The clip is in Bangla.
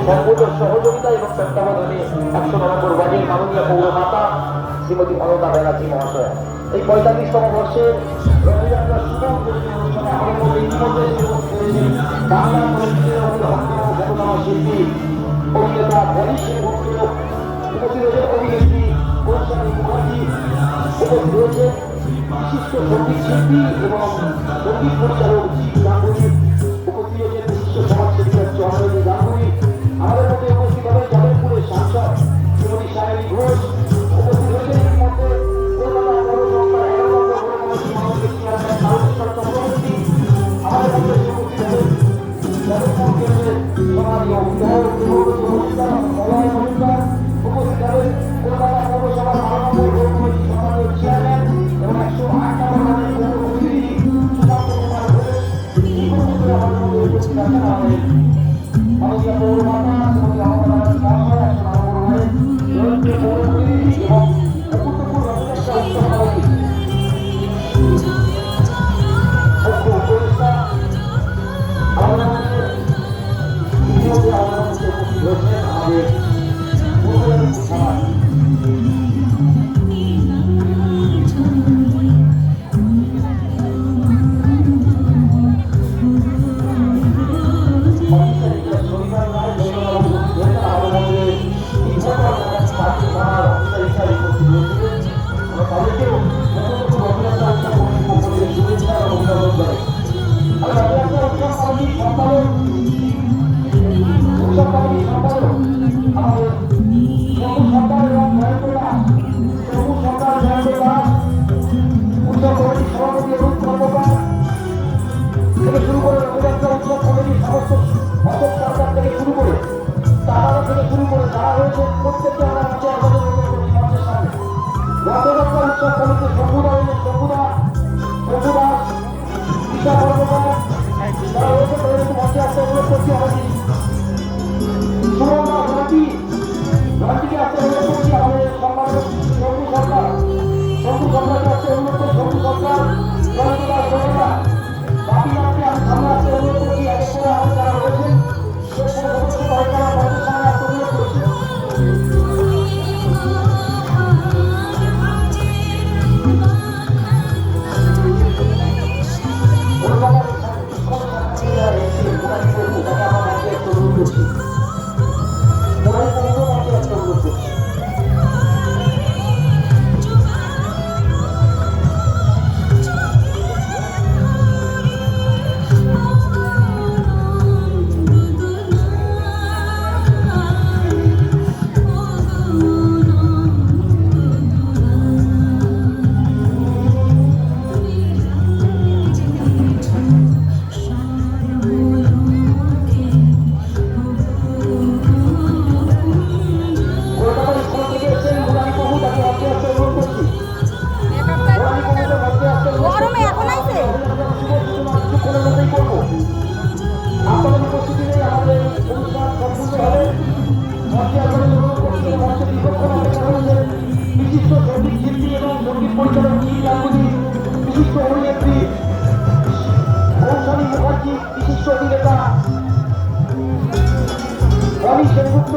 সম্পূর্ণ সহযোগিতা এবং তত্ত্বাবধানে 100 ওয়ার্ডের মাননীয় পৌরমাতা শ্রীমতী অনতা ব্যানার্জি মহাশয়া এই 45তম বর্ষের রথযাত্রা শুভ অনুষ্ঠানে আমাদের মধ্যে ইতিমধ্যে বাংলা চলচ্চিত্রের ঘটনা শিল্পী অভিনেতা বলিশ সেনগুপ্ত উপস্থিত রয়েছেন অভিনেত্রী কৌশালী মুখার্জি উপস্থিত রয়েছে বিশিষ্ট সঙ্গীত শিল্পী এবং সঙ্গীত পরিচালক গাঙ্গুলি উপস্থিত রয়েছেন বিশিষ্ট সমাজসেবিকা চন্দ্রজি গাঙ্গুলি আমাদের মধ্যে উপস্থিত হবেন যাদবপুরের সাংসদ শ্রীমতী সায়নী ঘোষ উপস্থিত রয়েছেন এর মধ্যে কলকাতা পৌর সংস্থার 11 নম্বর পৌর কমিটির মাননীয় চেয়ারম্যান তারকেশ্বর চক্রবর্তী আমাদের মধ্যে উপস্থিত হবেন যাদবপুর কেন্দ্রের সমাজী অভিভাবক মজুমদার মলয় মজুমদার উপস্থিত হবেন কলকাতা পৌরসভার 12 নম্বর পৌর কমিটির সম্মানীয় চেয়ারম্যান এবং 108 নম্বর পৌর কমিটির সুশান্ত কুমার ঘোষ এই কর্মীরা আমাদের মধ্যে উপস্থিত আছেন আমাদের মাননীয় পৌরমাতা শ্রীমতী অনতা ব্যানার্জি মহাশয়া 109 নম্বর ওয়ার্ডের জয়ন্তী পৌর প্রতিনিধি এবং মুকুটপুর রথযাত্রা উৎসব কমিটি মুখ্য উপদেষ্টা আমাদের মধ্যে ইতিমধ্যে আমাদের মধ্যে উপস্থিত হয়েছেন আমাদের পূর্ববর্তী সমাজ শুরু করে রথযাত্রা উৎসব কমিটির সমস্ত অশোক সরকার থেকে শুরু করে তারা থেকে শুরু করে যারা রয়েছে প্রত্যেককে আমরা মঞ্চের সামনে রথযাত্রা উৎসব কমিটির শম্ভুদা দাস ঈশা কর্মকার যারা রয়েছে তাদের একটু মঞ্চে আসতে অনুরোধ করছি আমাদের সুমনা রন্টিকে আসতে অনুরোধ করছি আমাদের সম্মানিত শম্ভু সরকারকে আসতে অনুরোধ করছি শম্ভু সরকার রঞ্জিতা সোমেনা বাকি রাত্রে আমি সামনে আসতে অনুরোধ করছি একের পরে আমাদের যারা রয়েছেন সে কোনো সদস্য হয় তারা মঞ্চের সামনে আসতে অনুরোধ করছি বিশিষ্ট অভিনেত্রী কৌশালী মুখার্জি বিশিষ্ট অভিনেতা বলিশ সেনগুপ্ত